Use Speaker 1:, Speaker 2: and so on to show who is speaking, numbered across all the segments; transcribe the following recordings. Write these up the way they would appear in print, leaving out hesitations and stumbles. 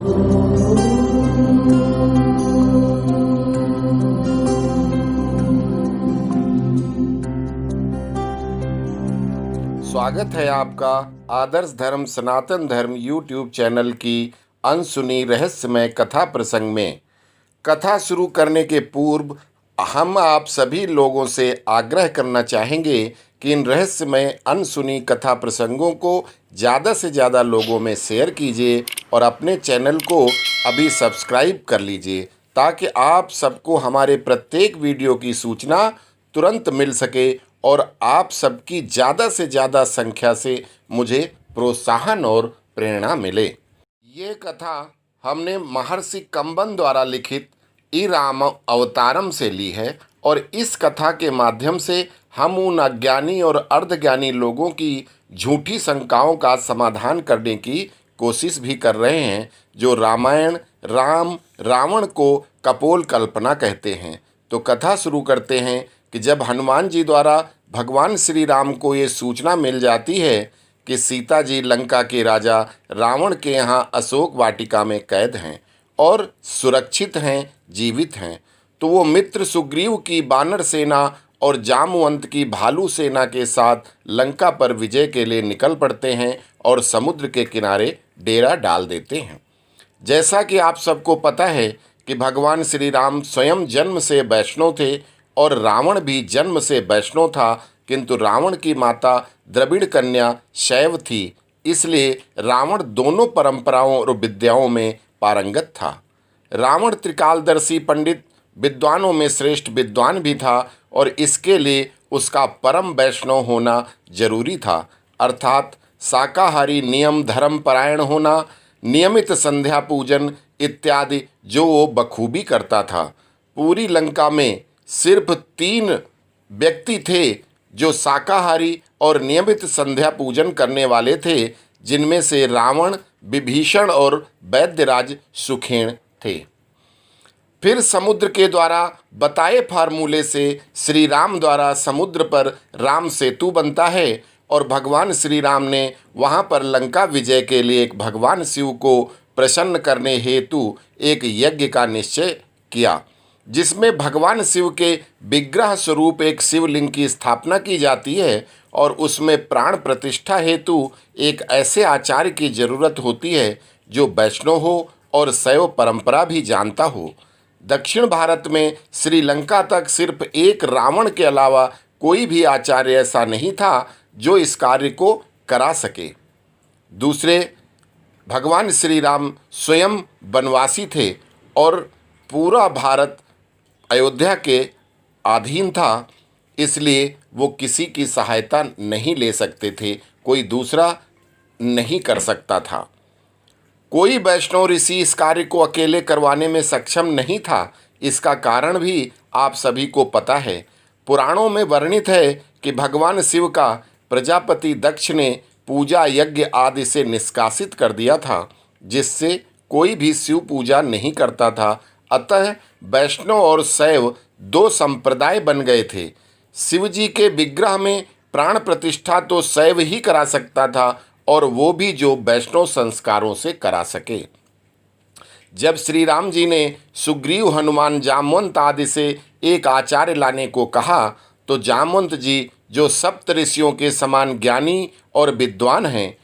Speaker 1: स्वागत है आपका आदर्श धर्म सनातन धर्म यूट्यूब चैनल की अनसुनी रहस्यमय कथा प्रसंग में। कथा शुरू करने के पूर्व हम आप सभी लोगों से आग्रह करना चाहेंगे कि इन रहस्यमय अनसुनी कथा प्रसंगों को ज़्यादा से ज़्यादा लोगों में शेयर कीजिए और अपने चैनल को अभी सब्सक्राइब कर लीजिए ताकि आप सबको हमारे प्रत्येक वीडियो की सूचना तुरंत मिल सके और आप सबकी ज़्यादा से ज़्यादा संख्या से मुझे प्रोत्साहन और प्रेरणा मिले। ये कथा हमने महर्षि कंबन द्वारा लिखित ई राम अवतारम से ली है और इस कथा के माध्यम से हम उन अज्ञानी और अर्धज्ञानी लोगों की झूठी शंकाओं का समाधान करने की कोशिश भी कर रहे हैं जो रामायण राम रावण को कपोल कल्पना कहते हैं। तो कथा शुरू करते हैं कि जब हनुमान जी द्वारा भगवान श्री राम को ये सूचना मिल जाती है कि सीता जी लंका के राजा रावण के यहाँ अशोक वाटिका में कैद हैं और सुरक्षित हैं, जीवित हैं, तो वो मित्र सुग्रीव की बानर सेना और जामवंत की भालू सेना के साथ लंका पर विजय के लिए निकल पड़ते हैं और समुद्र के किनारे डेरा डाल देते हैं। जैसा कि आप सबको पता है कि भगवान श्री राम स्वयं जन्म से वैष्णव थे और रावण भी जन्म से वैष्णव था, किंतु रावण की माता द्रविड़ कन्या शैव थी, इसलिए रावण दोनों परंपराओं और विद्याओं में पारंगत था। रावण त्रिकालदर्शी पंडित विद्वानों में श्रेष्ठ विद्वान भी था और इसके लिए उसका परम वैष्णव होना जरूरी था, अर्थात शाकाहारी नियम धर्म परायण होना, नियमित संध्या पूजन इत्यादि जो वो बखूबी करता था। पूरी लंका में सिर्फ 3 व्यक्ति थे जो शाकाहारी और नियमित संध्या पूजन करने वाले थे, जिनमें से रावण, विभीषण और वैद्यराज सुखेण थे। फिर समुद्र के द्वारा बताए फार्मूले से श्री राम द्वारा समुद्र पर राम सेतु बनता है और भगवान श्री राम ने वहां पर लंका विजय के लिए एक भगवान शिव को प्रसन्न करने हेतु एक यज्ञ का निश्चय किया, जिसमें भगवान शिव के विग्रह स्वरूप एक शिवलिंग की स्थापना की जाती है और उसमें प्राण प्रतिष्ठा हेतु एक ऐसे आचार्य की जरूरत होती है जो वैष्णव हो और शैव परंपरा भी जानता हो। दक्षिण भारत में श्रीलंका तक सिर्फ एक रावण के अलावा कोई भी आचार्य ऐसा नहीं था जो इस कार्य को करा सके। दूसरे, भगवान श्री राम स्वयं वनवासी थे और पूरा भारत अयोध्या के अधीन था, इसलिए वो किसी की सहायता नहीं ले सकते थे, कोई दूसरा नहीं कर सकता था। कोई वैष्णव ऋषि इस कार्य को अकेले करवाने में सक्षम नहीं था। इसका कारण भी आप सभी को पता है। पुराणों में वर्णित है कि भगवान शिव का प्रजापति दक्ष ने पूजा यज्ञ आदि से निष्कासित कर दिया था, जिससे कोई भी शिव पूजा नहीं करता था। अतः वैष्णव और शैव 2 संप्रदाय बन गए थे। शिवजी के विग्रह में प्राण प्रतिष्ठा तो शैव ही करा सकता था और वो भी जो वैष्णव संस्कारों से करा सके। जब श्री राम जी ने सुग्रीव, हनुमान, जामवंत आदि से एक आचार्य लाने को कहा तो जामवंत जी, जो सप्त ऋषियों के समान ज्ञानी और विद्वान हैं,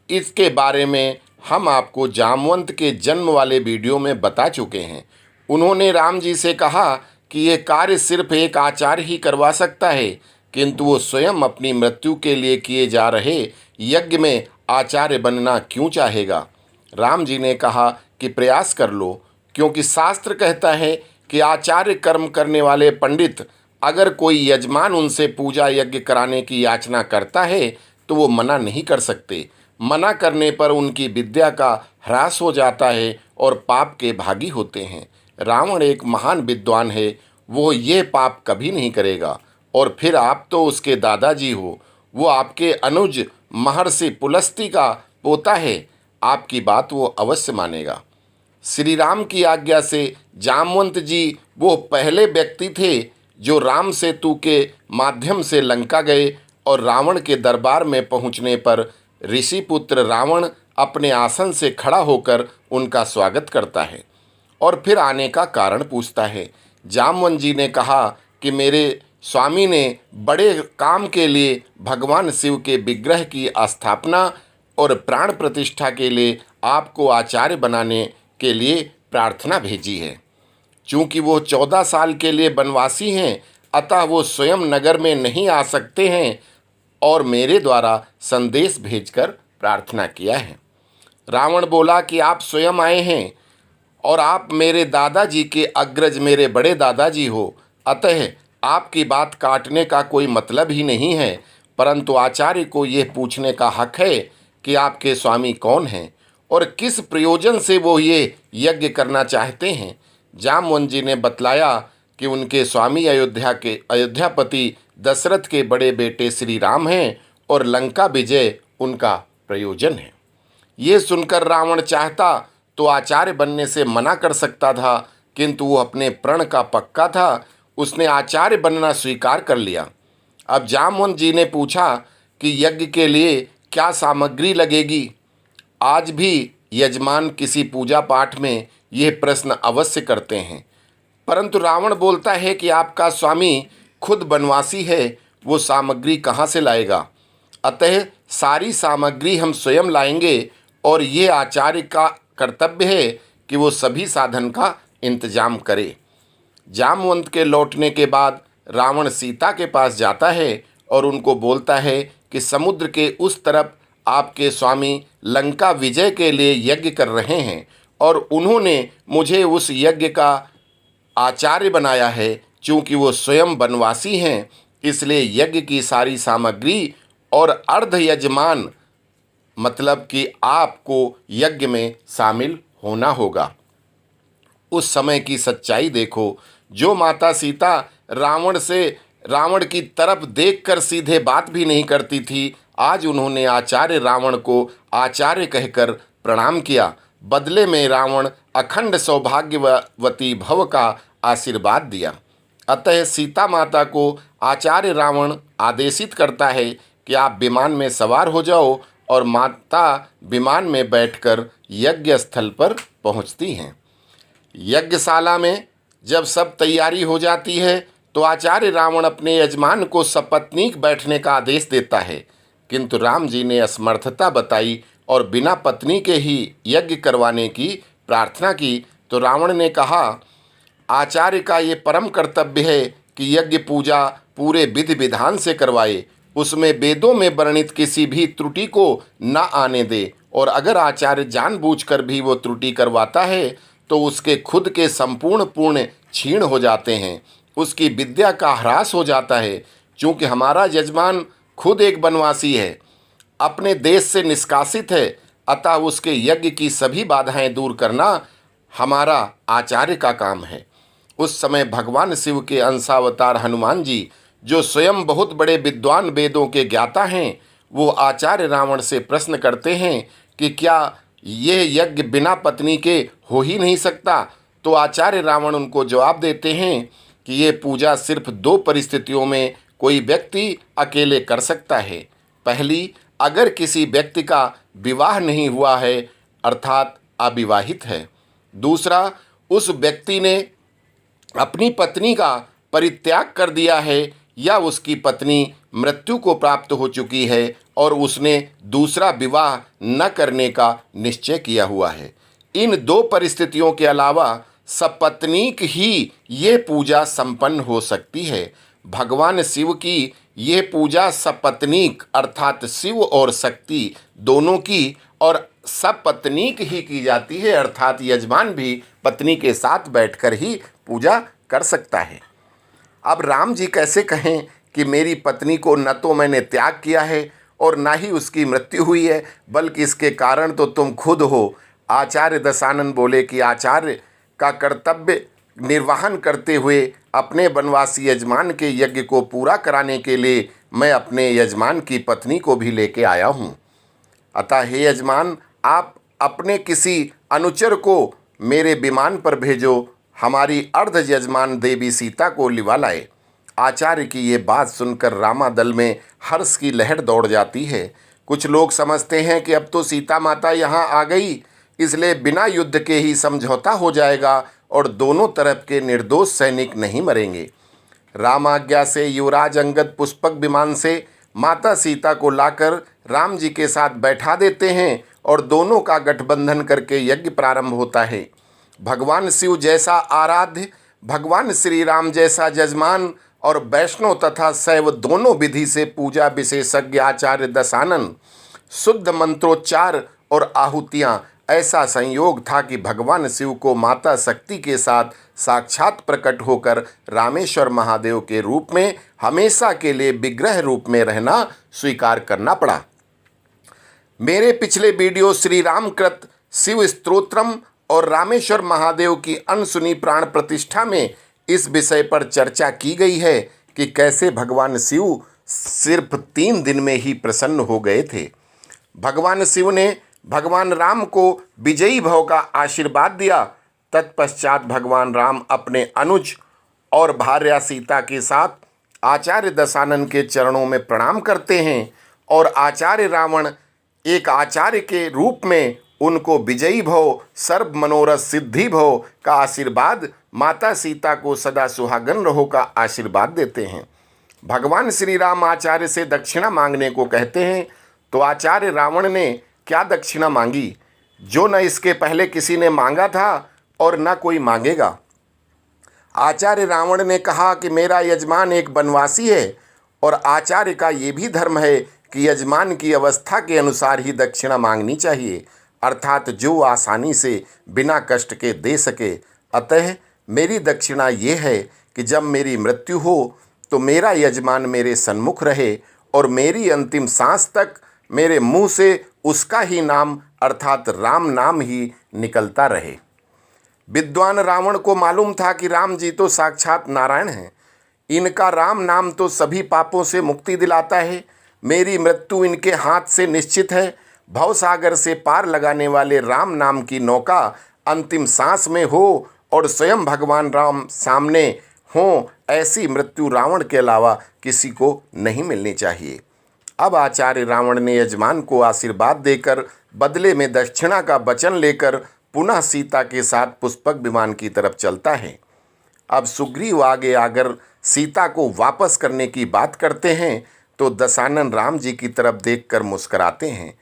Speaker 1: इसके बारे में हम आपको जामवंत के जन्म वाले वीडियो में बता चुके हैं। उन्होंने राम जी से कहा कि ये कार्य सिर्फ एक आचार्य ही करवा सकता है, किंतु वो स्वयं अपनी मृत्यु के लिए किए जा रहे यज्ञ में आचार्य बनना क्यों चाहेगा। राम जी ने कहा कि प्रयास कर लो, क्योंकि शास्त्र कहता है कि आचार्य कर्म करने वाले पंडित अगर कोई यजमान उनसे पूजा यज्ञ कराने की याचना करता है तो वो मना नहीं कर सकते। मना करने पर उनकी विद्या का ह्रास हो जाता है और पाप के भागी होते हैं। रावण एक महान विद्वान है, वो ये पाप कभी नहीं करेगा। और फिर आप तो उसके दादाजी हो, वो आपके अनुज महर्षि पुलस्त्य का पोता है, आपकी बात वो अवश्य मानेगा। श्री राम की आज्ञा से जामवंत जी वो पहले व्यक्ति थे जो राम सेतु के माध्यम से लंका गए और रावण के दरबार में पहुंचने पर ऋषिपुत्र रावण अपने आसन से खड़ा होकर उनका स्वागत करता है और फिर आने का कारण पूछता है। जामवंत जी ने कहा कि मेरे स्वामी ने बड़े काम के लिए भगवान शिव के विग्रह की स्थापना और प्राण प्रतिष्ठा के लिए आपको आचार्य बनाने के लिए प्रार्थना भेजी है। चूँकि वो 14 साल के लिए वनवासी हैं, अतः वो स्वयं नगर में नहीं आ सकते हैं और मेरे द्वारा संदेश भेजकर प्रार्थना किया है। रावण बोला कि आप स्वयं आए हैं और आप मेरे दादाजी के अग्रज मेरे बड़े दादाजी हो, अतः आपकी बात काटने का कोई मतलब ही नहीं है, परंतु आचार्य को ये पूछने का हक है कि आपके स्वामी कौन हैं और किस प्रयोजन से वो ये यज्ञ करना चाहते हैं। जामवंत जी ने बतलाया कि उनके स्वामी अयोध्यापति दशरथ के बड़े बेटे श्री राम हैं और लंका विजय उनका प्रयोजन है। ये सुनकर रावण चाहता तो आचार्य बनने से मना कर सकता था, किंतु वो अपने प्रण का पक्का था, उसने आचार्य बनना स्वीकार कर लिया। अब जामवंत जी ने पूछा कि यज्ञ के लिए क्या सामग्री लगेगी। आज भी यजमान किसी पूजा पाठ में यह प्रश्न अवश्य करते हैं, परंतु रावण बोलता है कि आपका स्वामी खुद वनवासी है, वो सामग्री कहाँ से लाएगा। अतः सारी सामग्री हम स्वयं लाएंगे और ये आचार्य का कर्तव्य है कि वो सभी साधन का इंतजाम करे। जामवंत के लौटने के बाद रावण सीता के पास जाता है और उनको बोलता है कि समुद्र के उस तरफ आपके स्वामी लंका विजय के लिए यज्ञ कर रहे हैं और उन्होंने मुझे उस यज्ञ का आचार्य बनाया है। चूँकि वो स्वयं वनवासी हैं, इसलिए यज्ञ की सारी सामग्री और अर्ध यजमान मतलब कि आपको यज्ञ में शामिल होना होगा। उस समय की सच्चाई देखो, जो माता सीता रावण की तरफ देखकर सीधे बात भी नहीं करती थी, आज उन्होंने आचार्य रावण को आचार्य कहकर प्रणाम किया। बदले में रावण अखंड सौभाग्यवती भव का आशीर्वाद दिया। अतः सीता माता को आचार्य रावण आदेशित करता है कि आप विमान में सवार हो जाओ और माता विमान में बैठकर यज्ञ स्थल पर पहुंचती हैं। यज्ञशाला में जब सब तैयारी हो जाती है तो आचार्य रावण अपने यजमान को सपत्नीक बैठने का आदेश देता है, किंतु राम जी ने असमर्थता बताई और बिना पत्नी के ही यज्ञ करवाने की प्रार्थना की। तो रावण ने कहा, आचार्य का ये परम कर्तव्य है कि यज्ञ पूजा पूरे विधि विधान से करवाए, उसमें वेदों में वर्णित किसी भी त्रुटि को न आने दे, और अगर आचार्य जानबूझकर भी वो त्रुटि करवाता है तो उसके खुद के संपूर्ण पुण्य क्षीण हो जाते हैं, उसकी विद्या का ह्रास हो जाता है। चूँकि हमारा यजमान खुद एक वनवासी है, अपने देश से निष्कासित है, अतः उसके यज्ञ की सभी बाधाएं दूर करना हमारा आचार्य का काम है। उस समय भगवान शिव के अंशावतार हनुमान जी, जो स्वयं बहुत बड़े विद्वान वेदों के ज्ञाता हैं, वो आचार्य रावण से प्रश्न करते हैं कि क्या यह यज्ञ बिना पत्नी के हो ही नहीं सकता। तो आचार्य रावण उनको जवाब देते हैं कि ये पूजा सिर्फ 2 परिस्थितियों में कोई व्यक्ति अकेले कर सकता है। पहली, अगर किसी व्यक्ति का विवाह नहीं हुआ है अर्थात अविवाहित है। दूसरा, उस व्यक्ति ने अपनी पत्नी का परित्याग कर दिया है या उसकी पत्नी मृत्यु को प्राप्त हो चुकी है और उसने दूसरा विवाह न करने का निश्चय किया हुआ है। इन 2 परिस्थितियों के अलावा सपत्नीक ही ये पूजा संपन्न हो सकती है। भगवान शिव की ये पूजा सपत्नीक अर्थात शिव और शक्ति दोनों की और सपत्नीक ही की जाती है, अर्थात यजमान भी पत्नी के साथ बैठकर ही पूजा कर सकता है। अब राम जी कैसे कहें कि मेरी पत्नी को न तो मैंने त्याग किया है और न ही उसकी मृत्यु हुई है, बल्कि इसके कारण तो तुम खुद हो। आचार्य दशानन बोले कि आचार्य का कर्तव्य निर्वहन करते हुए अपने वनवासी यजमान के यज्ञ को पूरा कराने के लिए मैं अपने यजमान की पत्नी को भी लेके आया हूँ। अतः हे यजमान, आप अपने किसी अनुचर को मेरे विमान पर भेजो, हमारी अर्ध यजमान देवी सीता को लिवा लाए। आचार्य की ये बात सुनकर रामादल में हर्ष की लहर दौड़ जाती है। कुछ लोग समझते हैं कि अब तो सीता माता यहाँ आ गई, इसलिए बिना युद्ध के ही समझौता हो जाएगा और दोनों तरफ के निर्दोष सैनिक नहीं मरेंगे। राम आज्ञा से युवराज अंगद पुष्पक विमान से माता सीता को लाकर राम जी के साथ बैठा देते हैं और दोनों का गठबंधन करके यज्ञ प्रारंभ होता है। भगवान शिव जैसा आराध्य, भगवान श्री राम जैसा जजमान और वैष्णव तथा शैव दोनों विधि से पूजा विशेषज्ञ आचार्य दशानन, शुद्ध मंत्रोच्चार और आहुतियाँ, ऐसा संयोग था कि भगवान शिव को माता शक्ति के साथ साक्षात प्रकट होकर रामेश्वर महादेव के रूप में हमेशा के लिए विग्रह रूप में रहना स्वीकार करना पड़ा। मेरे पिछले वीडियो श्री रामकृत शिव स्तोत्रम और रामेश्वर महादेव की अनसुनी प्राण प्रतिष्ठा में इस विषय पर चर्चा की गई है कि कैसे भगवान शिव सिर्फ 3 दिन में ही प्रसन्न हो गए थे। भगवान शिव ने भगवान राम को विजयी भव का आशीर्वाद दिया। तत्पश्चात भगवान राम अपने अनुज और भार्या सीता के साथ आचार्य दशानन के चरणों में प्रणाम करते हैं और आचार्य रावण एक आचार्य के रूप में उनको विजयी भव, सर्व मनोरथ सिद्धि भव का आशीर्वाद, माता सीता को सदा सुहागन रहो का आशीर्वाद देते हैं। भगवान श्री राम आचार्य से दक्षिणा मांगने को कहते हैं तो आचार्य रावण ने क्या दक्षिणा मांगी, जो न इसके पहले किसी ने मांगा था और न कोई मांगेगा। आचार्य रावण ने कहा कि मेरा यजमान एक वनवासी है और आचार्य का ये भी धर्म है कि यजमान की अवस्था के अनुसार ही दक्षिणा मांगनी चाहिए, अर्थात जो आसानी से बिना कष्ट के दे सके। अतः मेरी दक्षिणा ये है कि जब मेरी मृत्यु हो तो मेरा यजमान मेरे सन्मुख रहे और मेरी अंतिम सांस तक मेरे मुंह से उसका ही नाम अर्थात राम नाम ही निकलता रहे। विद्वान रावण को मालूम था कि राम जी तो साक्षात नारायण हैं, इनका राम नाम तो सभी पापों से मुक्ति दिलाता है। मेरी मृत्यु इनके हाथ से निश्चित है। भवसागर से पार लगाने वाले राम नाम की नौका अंतिम सांस में हो और स्वयं भगवान राम सामने हों, ऐसी मृत्यु रावण के अलावा किसी को नहीं मिलनी चाहिए। अब आचार्य रावण ने यजमान को आशीर्वाद देकर बदले में दक्षिणा का वचन लेकर पुनः सीता के साथ पुष्पक विमान की तरफ चलता है। अब सुग्रीव आगे आकर सीता को वापस करने की बात करते हैं तो दशानन राम जी की तरफ देखकर मुस्कुराते हैं।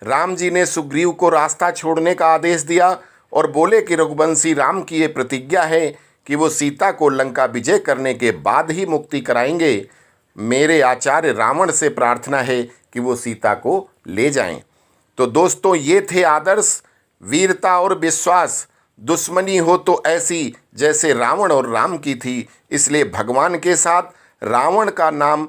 Speaker 1: राम जी ने सुग्रीव को रास्ता छोड़ने का आदेश दिया और बोले कि रघुवंशी राम की ये प्रतिज्ञा है कि वो सीता को लंका विजय करने के बाद ही मुक्ति कराएंगे। मेरे आचार्य रावण से प्रार्थना है कि वो सीता को ले जाएं। तो दोस्तों, ये थे आदर्श, वीरता और विश्वास। दुश्मनी हो तो ऐसी जैसे रावण और राम की थी, इसलिए भगवान के साथ रावण का नाम